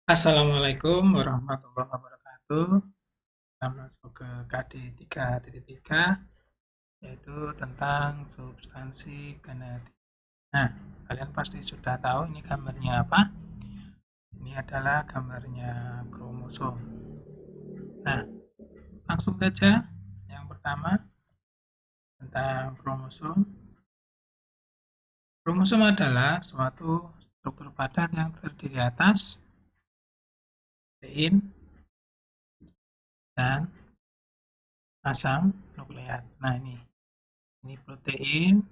Assalamualaikum warahmatullahi wabarakatuh. Kita masuk ke KD 3.3 yaitu tentang substansi genetik. Nah, kalian pasti sudah tahu ini gambarnya apa? Ini adalah gambarnya kromosom. Nah, langsung saja. Yang pertama tentang kromosom. Kromosom adalah suatu struktur padat yang terdiri atas protein dan asam nukleat. Nah, ini protein,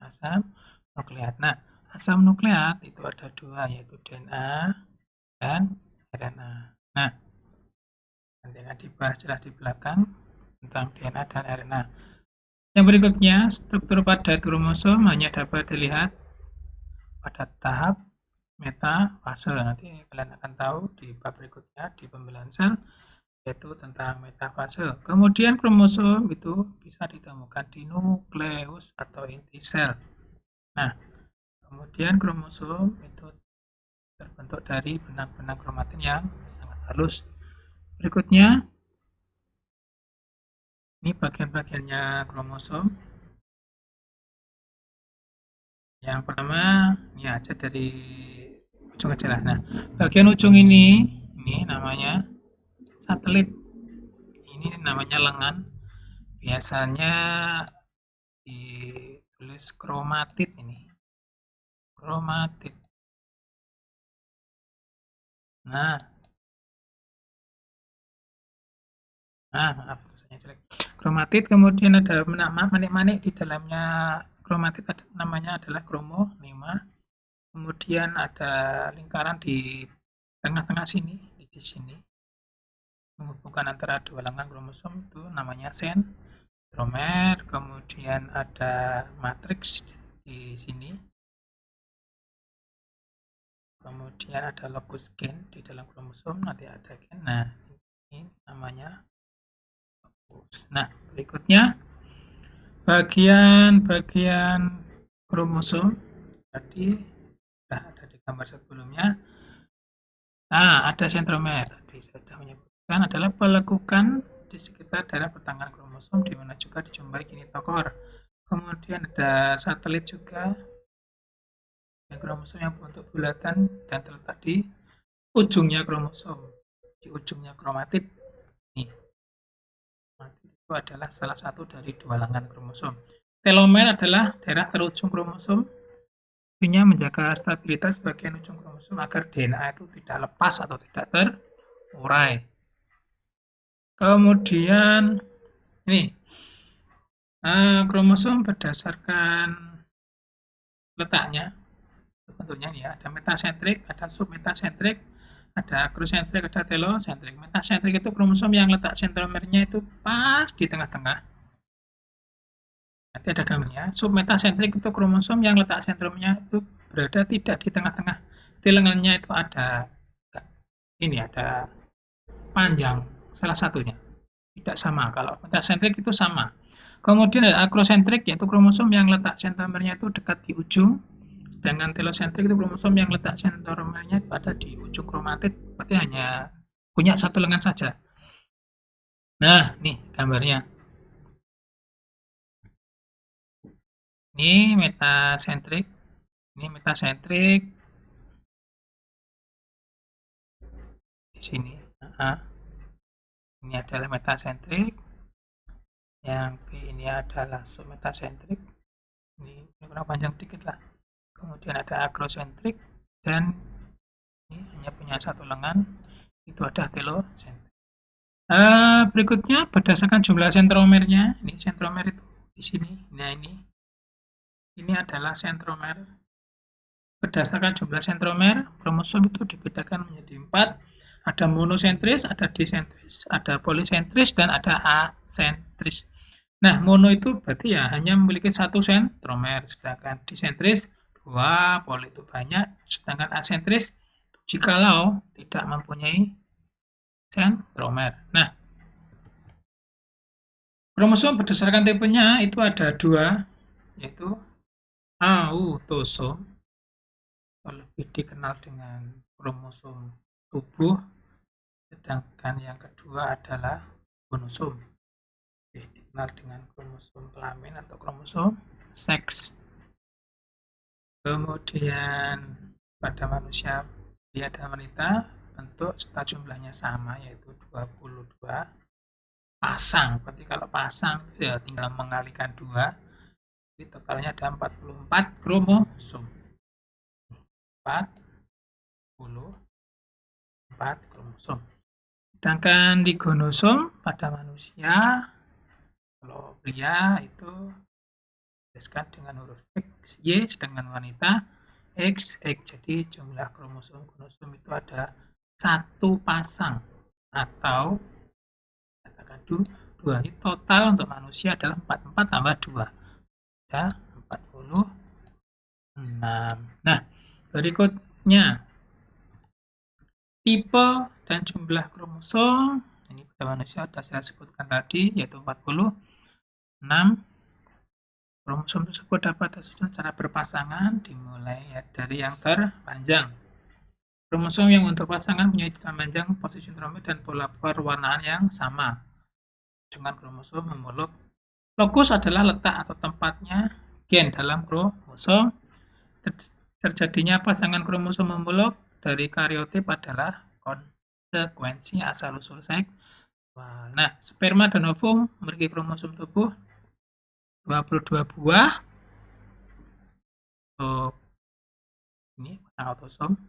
asam nukleat. Nah, asam nukleat itu ada dua, yaitu DNA dan RNA. Nah, nanti akan dibahas jelas di belakang tentang DNA dan RNA. Yang berikutnya, struktur pada kromosom hanya dapat dilihat pada tahap metafase. Nanti kalian akan tahu di bab berikutnya di pembelajaran sel, yaitu tentang metafase. Kemudian kromosom itu bisa ditemukan di nukleus atau inti sel. Nah, kemudian kromosom itu terbentuk dari benang-benang kromatin yang sangat halus. Berikutnya, ini bagian-bagiannya kromosom. Yang pertama, ini aja dari ujung aja lah. Nah, bagian ujung ini namanya satelit. Ini namanya lengan. Biasanya ditulis kromatid ini. Kromatid. Nah, maaf, tulisannya jelek. Kromatid, kemudian ada manik-manik di dalamnya. Kromatid namanya adalah kromo 5. Kemudian ada lingkaran di tengah-tengah sini, di sini. Menghubungkan antara dua lengan kromosom itu namanya sentromer. Kemudian ada matriks di sini. Kemudian ada locus gen di dalam kromosom, nanti ada gen. Nah, ini namanya locus. Nah, berikutnya bagian-bagian kromosom tadi sudah ada di gambar sebelumnya. Nah, ada sentromer. Tadi saya sudah menyebutkan adalah pelekukan di sekitar daerah pertengahan kromosom di mana juga dijumpai kinetokor. Kemudian ada satelit juga yang kromosom yang berbentuk bulatan dan terletak di ujungnya kromosom, di ujungnya kromatid. Nih, kromatid itu adalah salah satu dari dua lengan kromosom. Telomer adalah daerah terujung kromosom. Fungsinya menjaga stabilitas bagian ujung kromosom agar DNA itu tidak lepas atau tidak terurai. Kemudian ini kromosom berdasarkan letaknya, bentuknya ya, ada metasentrik, ada submetasentrik, ada akrosentrik, ada telosentrik. Metasentrik itu kromosom yang letak sentromernya itu pas di tengah-tengah. Nanti ada gambarnya. Submetasentrik itu kromosom yang letak sentromnya itu berada tidak di tengah-tengah. Di lengannya itu ada panjang salah satunya. Tidak sama. Kalau metasentrik itu sama. Kemudian ada akrosentrik, yaitu kromosom yang letak sentromernya itu dekat di ujung. Sedangkan telosentrik itu kromosom yang letak sentromernya ada di ujung kromatid, berarti hanya punya satu lengan saja. Nah, nih gambarnya. Ini metasentrik, ini metasentrik di sini. Ini adalah metasentrik. Yang B ini adalah submetasentrik. Ini kurang panjang dikit lah. Kemudian ada akrosentrik dan ini hanya punya satu lengan. Itu ada telosentrik. Berikutnya berdasarkan jumlah sentromernya. Ini sentromer itu di sini. Nah, ini adalah sentromer. Berdasarkan jumlah sentromer, kromosom itu dibedakan menjadi 4. Ada monosentris, ada disentris, ada polisentris, dan ada asentris. Nah, mono itu berarti ya hanya memiliki satu sentromer, sedangkan disentris 2, poli itu banyak, sedangkan asentris jikalau tidak mempunyai sentromer. Nah, kromosom berdasarkan tipenya itu ada 2, yaitu autosom, lebih dikenal dengan kromosom tubuh, sedangkan yang kedua adalah kromosom. Dikenal dengan kromosom kelamin atau kromosom seks. Kemudian pada manusia pria dan wanita bentuk serta jumlahnya sama, yaitu 22 pasang. Berarti kalau pasang ya tinggal mengalikan 2, jadi totalnya ada 44 kromosom. 44 kromosom. Sedangkan di gonosom pada manusia, kalau pria itu dituliskan dengan huruf X, Y, sedangkan wanita X. Jadi jumlah kromosom gonosom itu ada 1 pasang atau katakan 2. Ini total untuk manusia adalah 44 tambah 2. Ada 46. Nah, berikutnya tipe dan jumlah kromosom. Ini pada manusia sudah saya sebutkan tadi, yaitu 46. Kromosom tersebut dapat tersusun secara berpasangan, dimulai dari yang terpanjang. Kromosom yang untuk pasangan punya panjang, posisi centromere dan pola perwarnaan yang sama dengan kromosom homolog. Lokus adalah letak atau tempatnya gen dalam kromosom. Terjadinya pasangan kromosom homolog dari kariotip adalah konsekuensi asal-usul seksual. Nah, sperma dan ovum memiliki kromosom tubuh 22 buah. Ini autosom.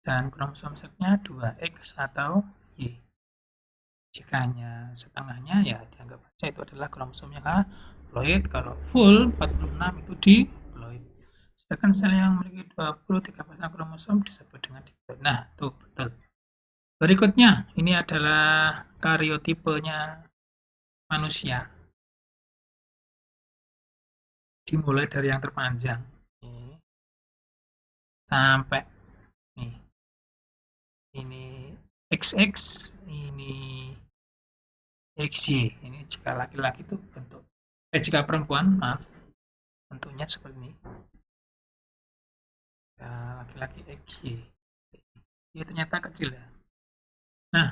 Dan kromosom seksnya 2X atau Y. Jika hanya setengahnya, ya dianggap saja itu adalah kromosom yang haploid. Kalau full 46 itu diploid. Sedangkan sel yang memiliki 23 pasang kromosom disebut dengan diploid. Nah, itu betul. Berikutnya, ini adalah kariotipenya manusia. Dimulai dari yang terpanjang nih, sampai nih, ini XX, ini XY. Ini jika laki-laki itu bentuk, jika perempuan, maaf, bentuknya seperti ini. Laki-laki XY. Ini ternyata kecil ya. Nah,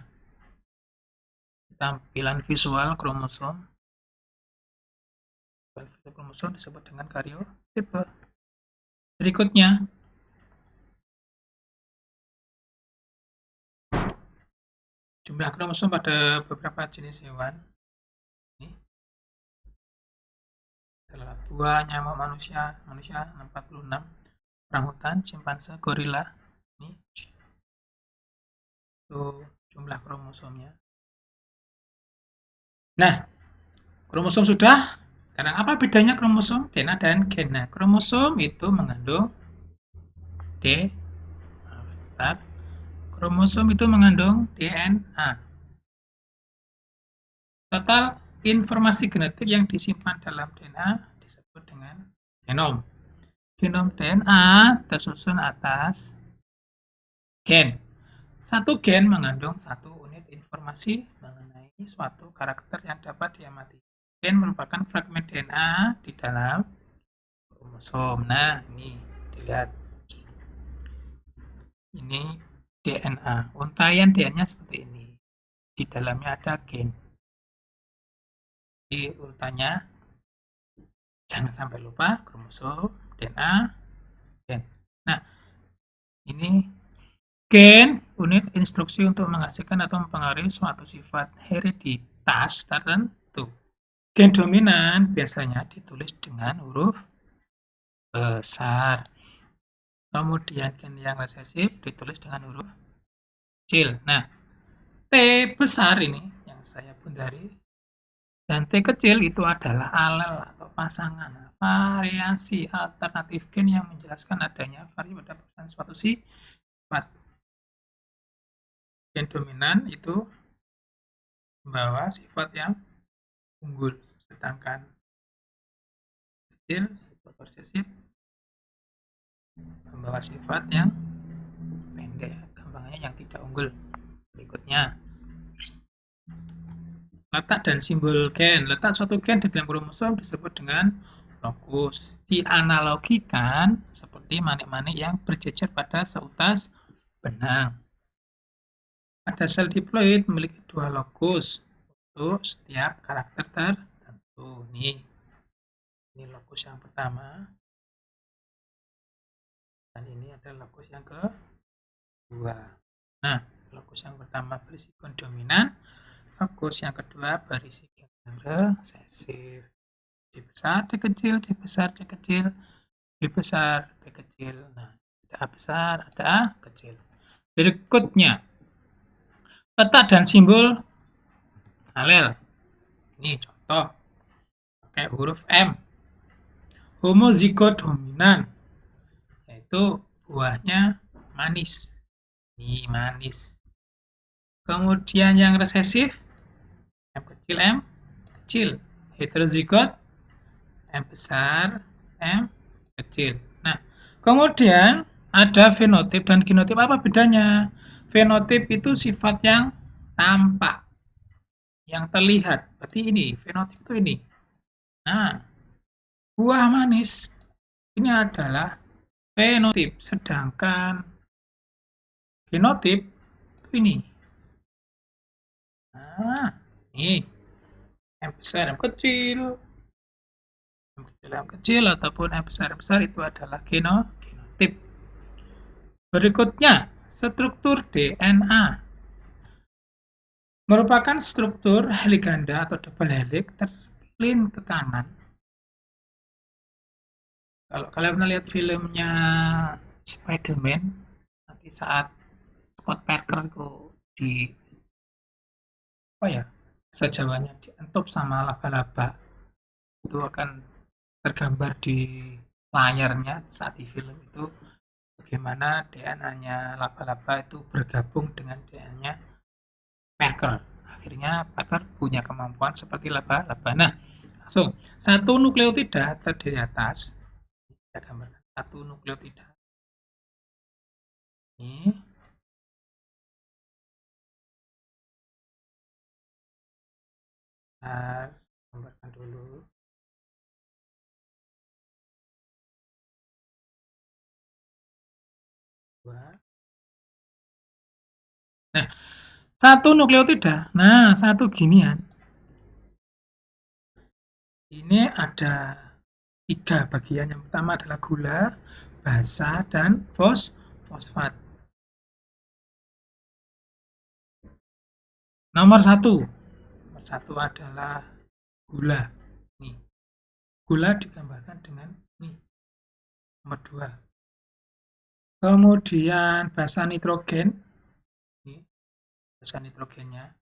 tampilan visual kromosom. Kromosom disebut dengan karyotipe. Berikutnya, jumlah kromosom pada beberapa jenis hewan. Ini adalah buah, nyamuk, manusia 46, orangutan, simpanse, gorila. Ini itu jumlah kromosomnya. Nah, kromosom sudah. Sekarang apa bedanya kromosom, DNA dan gen? Nah, kromosom itu mengandung kromosom itu mengandung DNA. Total informasi genetik yang disimpan dalam DNA disebut dengan genom. Genom DNA tersusun atas gen. Satu gen mengandung 1 unit informasi mengenai suatu karakter yang dapat diamati. Gen merupakan fragmen DNA di dalam kromosom. Nah, ini dilihat. Ini DNA. Untaian DNA seperti ini. Di dalamnya ada gen. Di urutannya jangan sampai lupa kromosom, DNA, gen. Nah, ini gen, unit instruksi untuk menghasilkan atau mempengaruhi suatu sifat hereditas tertentu. Gen dominan biasanya ditulis dengan huruf besar. Kemudian gen yang resesif ditulis dengan huruf kecil. Nah, T besar ini yang saya pundari dan T kecil itu adalah alel atau pasangan, variasi alternatif gen yang menjelaskan adanya variasi pada suatu sifat. Gen dominan itu membawa sifat yang unggul, sedangkan kecil atau resesif membawa sifat yang pendek, gampangnya yang tidak unggul. Berikutnya, letak dan simbol gen. Letak suatu gen di dalam kromosom disebut dengan lokus. Dianalogikan seperti manik-manik yang berjejer pada seutas benang. Pada sel diploid memiliki 2 lokus untuk setiap karakter tertentu. Ini lokus yang pertama. Dan ini adalah lokus yang kedua. Nah, lokus yang pertama berisi kondominan, lokus yang kedua berisi gen resesif. D besar, D kecil, D besar, D kecil, B besar, B kecil. Nah, ada A besar, ada A kecil. Berikutnya, letak dan simbol alel. Ini contoh, pakai huruf M. Homozigot dominan, yaitu buahnya manis. Ini manis. Kemudian yang resesif, M kecil, M kecil. Heterozigot, M besar, M kecil. Nah, kemudian ada fenotip dan genotip. Apa bedanya? Fenotip itu sifat yang tampak, yang terlihat. Berarti ini, fenotip itu ini. Nah, buah manis ini adalah fenotip, sedangkan genotip itu ini. Nah, ini M besar, M kecil, M kecil ataupun M besar itu adalah genotip. Berikutnya, struktur DNA. Merupakan struktur helix ganda atau double helix terpilin ke kanan. Kalau kalian pernah lihat filmnya Spider-Man, nanti saat Scott Parker itu di bahasa Jawanya dientup sama laba-laba, itu akan tergambar di layarnya saat di film itu bagaimana DNA-nya laba-laba itu bergabung dengan DNA-nya Parker. Akhirnya Parker punya kemampuan seperti laba-laba. Nah, langsung satu nukleotida terdiri atas, kita gambarkan satu nukleotida. Ini gambarkan dulu. Nah, satu nukleotida. Nah, satu ginian. Ini ada 3 bagian. Yang pertama adalah gula, basa, dan fosfat. Nomor 1 adalah gula. Nih, gula digambarkan dengan ini. Nomor 2. Kemudian basa nitrogen. Ini basa nitrogennya.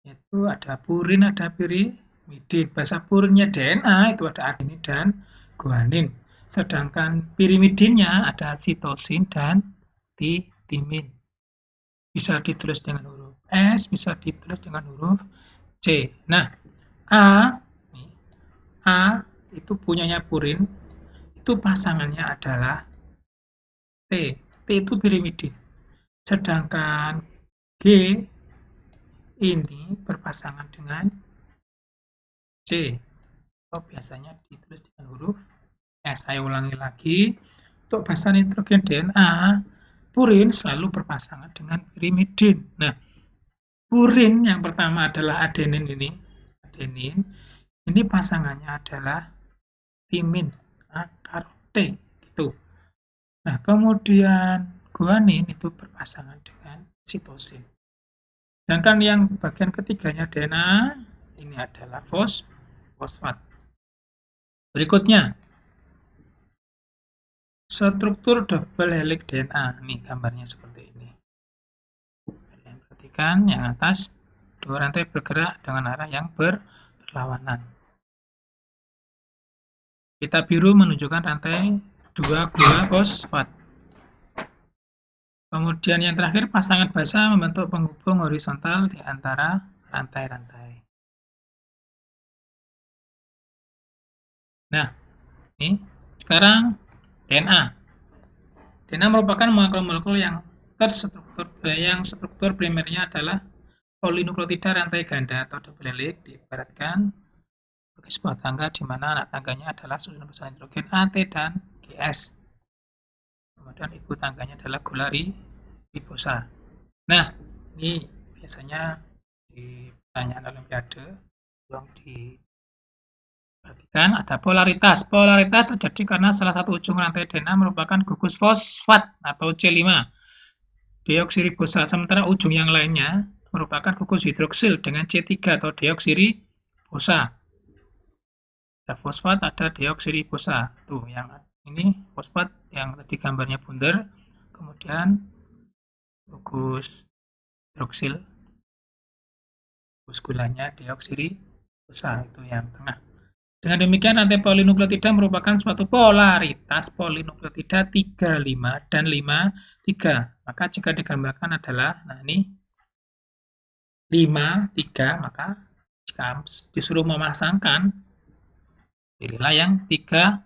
Itu ada purin, ada pirimidin. Basa purinnya DNA itu ada adenin dan guanin. Sedangkan pirimidinnya ada sitosin dan timin. Bisa ditulis dengan huruf S, bisa ditulis dengan huruf C. Nah, A itu punyanya purin, itu pasangannya adalah T. T itu pirimidin. Sedangkan G ini berpasangan dengan C. Atau biasanya ditulis dengan huruf S. Saya ulangi lagi. Untuk basa nitrogen DNA, purin selalu berpasangan dengan pirimidin. Nah, purin yang pertama adalah adenin ini. Adenin. Ini pasangannya adalah timin. Akar T. Gitu. Nah, kemudian guanin itu berpasangan dengan sitosin. Sedangkan yang bagian ketiganya DNA, ini adalah fosfat. Berikutnya, struktur double helix DNA. Nih gambarnya seperti ini. Kalian perhatikan yang atas, 2 rantai bergerak dengan arah yang berlawanan. Pita biru menunjukkan rantai 2 gula fosfat. Kemudian yang terakhir, pasangan basa membentuk penghubung horizontal di antara rantai-rantai. Nah, ini sekarang DNA. DNA merupakan molekul-molekul yang struktur primernya adalah polinukleotida rantai ganda atau double helix, diibaratkan sebagai sebuah tangga di mana anak tangganya adalah susunan basa nitrogen AT dan GS. Kemudian ibu tangganya adalah gula ribosa. Nah, Ini biasanya di pertanyaan olimpiade yang diperhatikan ada polaritas. Polaritas terjadi karena salah satu ujung rantai DNA merupakan gugus fosfat atau C5 deoksiribosa, sementara ujung yang lainnya merupakan gugus hidroksil dengan C3 atau deoksiribosa. Ada fosfat, ada deoksiribosa. Tuh, yang ini fosfat yang tadi gambarnya bundar, kemudian gugus hidroksil, gugus gulanya deoksiribosa itu yang tengah. Dengan demikian, rantai polinukleotida merupakan suatu polaritas polinukleotida 35 dan 53. Maka jika digambarkan adalah, nah ini 53, maka jika disuruh memasangkan, pilihlah yang 35.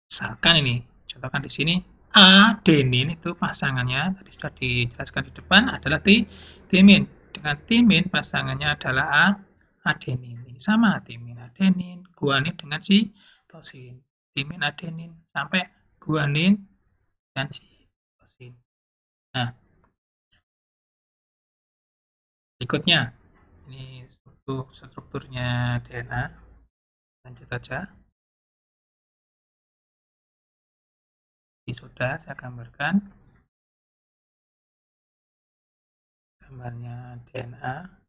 Misalkan ini, contohkan di sini, adenin itu pasangannya, tadi sudah dijelaskan di depan, adalah timin. Dengan timin, pasangannya adalah adenin. Ini sama, timin adenin, guanin dengan sitosin. Timin adenin sampai guanin dan sitosin. Nah, berikutnya, ini strukturnya DNA. Lanjut saja. Ini sudah saya gambarkan. Gambarnya DNA.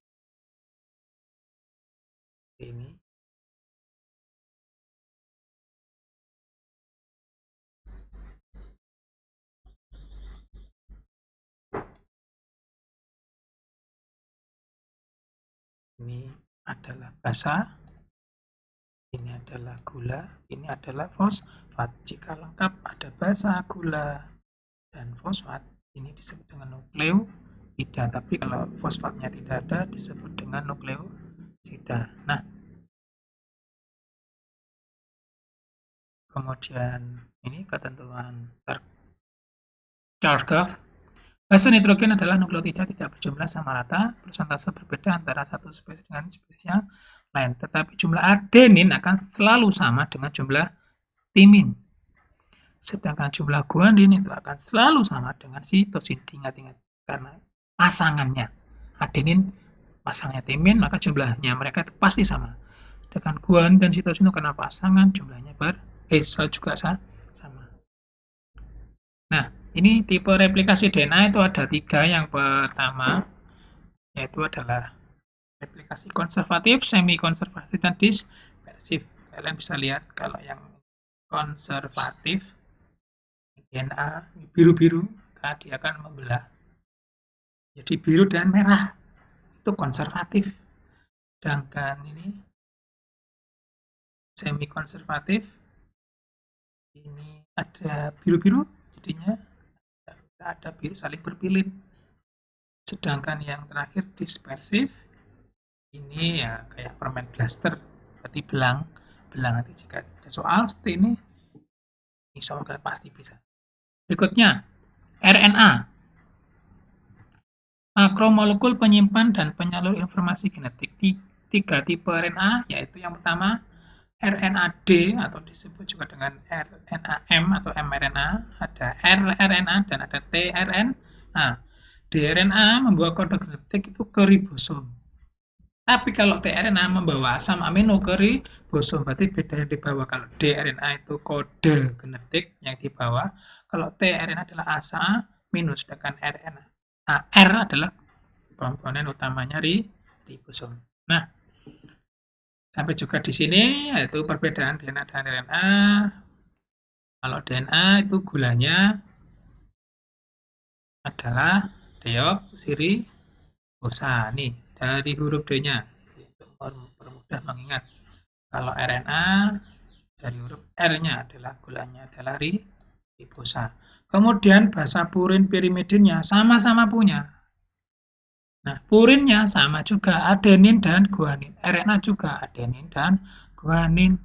Ini. Ini adalah basa, ini adalah gula, ini adalah fosfat. Jika lengkap ada basa, gula, dan fosfat, ini disebut dengan nukleosida. Tapi kalau fosfatnya tidak ada, disebut dengan nukleosida. Nah, kemudian ini ketentuan Chargaff. Basa nitrogen adalah nukleotida tidak berjumlah sama rata, persentase berbeda antara satu spesies dengan spesies yang lain. Tetapi jumlah adenin akan selalu sama dengan jumlah timin. Sedangkan jumlah guanin itu akan selalu sama dengan sitosin. Ingat-ingat, karena pasangannya adenin pasangnya timin, maka jumlahnya mereka itu pasti sama. Sedangkan guanin dan sitosin itu karena pasangan jumlahnya juga sama. Nah, ini tipe replikasi DNA itu ada 3. Yang pertama yaitu adalah replikasi konservatif, semi konservatif, dan dispersif. Kalian bisa lihat kalau yang konservatif DNA biru-biru, dia akan membelah jadi biru dan merah, itu konservatif. Sedangkan ini semi konservatif, ini ada biru-biru, jadinya ada biru saling berpilin. Sedangkan yang terakhir dispersif, ini ya kayak permen blaster, berarti belang. Nanti jika ada soal seperti ini, insya Allah kalian pasti bisa. Berikutnya, RNA. Makromolekul penyimpan dan penyalur informasi genetik. 3 tipe RNA, yaitu yang pertama RNA-D atau disebut juga dengan RNA-M atau mRNA, ada rRNA dan ada tRNA. dRNA membawa kode genetik itu ke ribosom. Tapi kalau tRNA membawa asam amino ke ribosom, berarti beda yang dibawa. Kalau dRNA itu kode genetik yang dibawa, kalau tRNA adalah asam amino, sedangkan R adalah komponen utamanya ribosom. Nah, sampai juga di sini yaitu perbedaan DNA dan RNA. Kalau DNA itu gulanya adalah deoksiribosa. Nih, dari huruf D-nya. Untuk mempermudah mengingat. Kalau RNA dari huruf R-nya adalah gulanya adalah ribosa. Kemudian basa purin pirimidinnya sama-sama punya. Nah, purinnya sama juga, adenin dan guanin. RNA juga adenin dan guanin.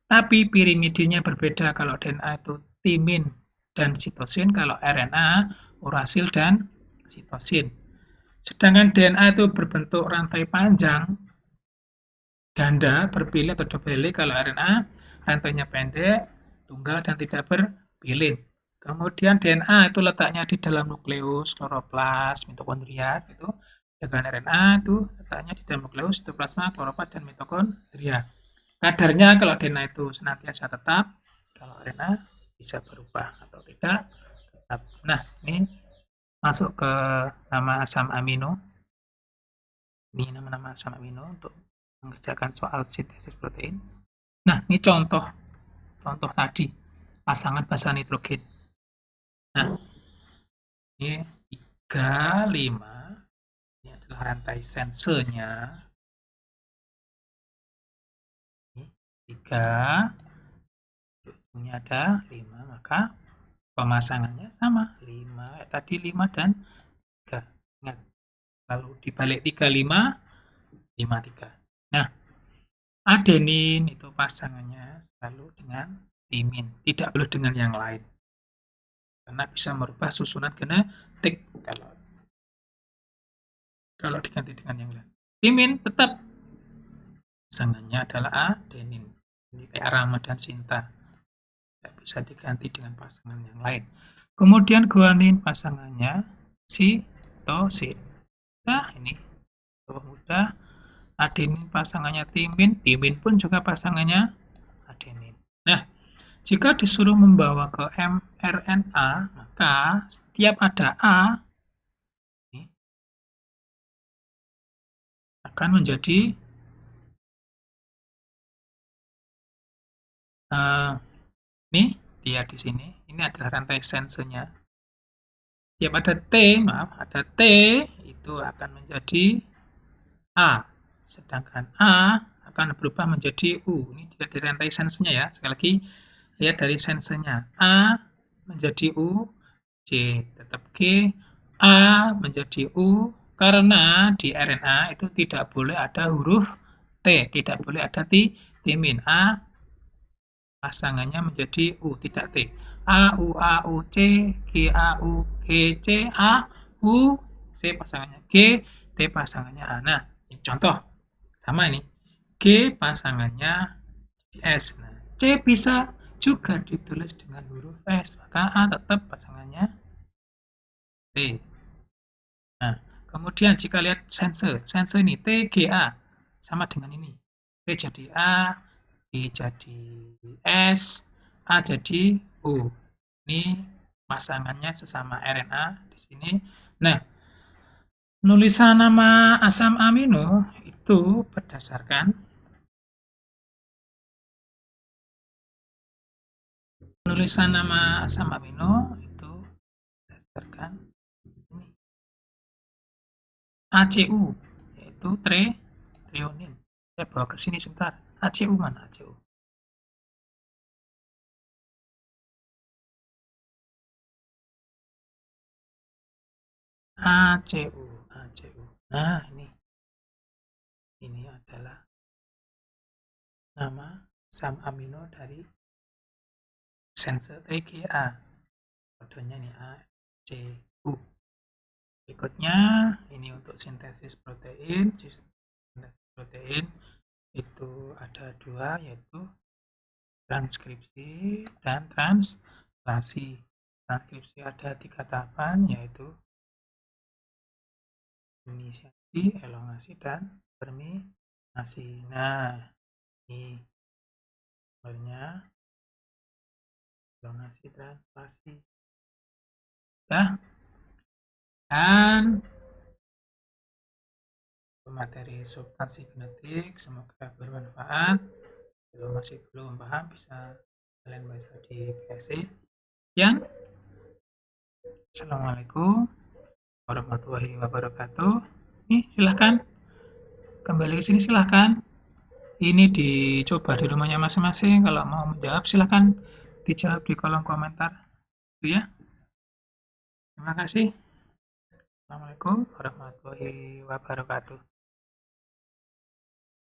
Tapi pirimidinnya berbeda. Kalau DNA itu timin dan sitosin, kalau RNA urasil dan sitosin. Sedangkan DNA itu berbentuk rantai panjang, ganda, berpilih atau double helix. Kalau RNA rantainya pendek, tunggal dan tidak berpilih. Kemudian DNA itu letaknya di dalam nukleus, kloroplas, mitokondria gitu. Sedangkan RNA itu letaknya di dalam nukleus, sitoplasma, kloroplas, dan mitokondria. Kadarnya kalau DNA itu senantiasa tetap, kalau RNA bisa berubah atau tidak tetap. Nah, ini masuk ke nama asam amino. Ini nama-nama asam amino untuk mengerjakan soal sintesis protein. Nah, ini contoh tadi pasangan basa nitrogen. Nah, ini 3, 5. Ini adalah rantai sensenya. Ini 3, ini ada 5, maka pemasangannya sama. 5, tadi 5 dan 3. Ingat, lalu dibalik 3, 5, 5, 3. Nah, adenin itu pasangannya selalu dengan timin, tidak boleh dengan yang lain. Karena bisa merubah susunan genetik kalau diganti dengan yang lain. Timin tetap pasangannya adalah adenin. Ini kayak Rama dan Sinta. Tidak bisa diganti dengan pasangan yang lain. Kemudian guanin pasangannya sitosin. Nah, ini mudah. Adenin pasangannya timin, timin pun juga pasangannya adenin. Nah, jika disuruh membawa ke mRNA, maka setiap ada A ini akan menjadi ini dia di sini. Ini adalah rantai sensenya. Setiap ada T, ada T itu akan menjadi A. Sedangkan A akan berubah menjadi U. Ini tidak dari rantai sensenya ya. Sekali lagi, lihat dari sensenya. A menjadi U, C tetap G, A menjadi U, karena di RNA itu tidak boleh ada huruf T, tidak boleh ada timin. A pasangannya menjadi U, tidak T. A, U, C, G, A, U, G, C, A, U, C pasangannya G, T pasangannya A. Nah, ini contoh. Sama ini. G pasangannya S. Nah, C bisa juga ditulis dengan huruf S. Maka A tetap pasangannya T. Nah, kemudian jika lihat sensor ini TGA sama dengan ini. T jadi A, G jadi S, A jadi U. Ini pasangannya sesama RNA di sini. Nah, penulisan nama asam amino itu berdasarkan penulisan nama asam amino itu berdasarkan ini ACU, yaitu treonin. Saya bawa ke sini sebentar. ACU mana ACU? ACU. Nah, ini adalah nama asam amino dari sensor TGA. Kodenya ini ACU. Berikutnya ini untuk sintesis protein. Sintesis protein itu ada 2, yaitu transkripsi dan translasi. Transkripsi ada 3 tahapan, yaitu inisiasi, elongasi, dan terminasi. Nah, ini gambarnya elongasi, translasi. Nah, dan materi substansi genetik semoga bermanfaat. Kalau masih belum paham bisa kalian baca di PSC. Sekian. Assalamualaikum warahmatullahi wabarakatuh. Nih, silahkan kembali ke sini, silahkan. Ini dicoba di rumahnya masing-masing. Kalau mau menjawab silahkan dijawab di kolom komentar. Itu ya. Terima kasih. Assalamualaikum warahmatullahi wabarakatuh.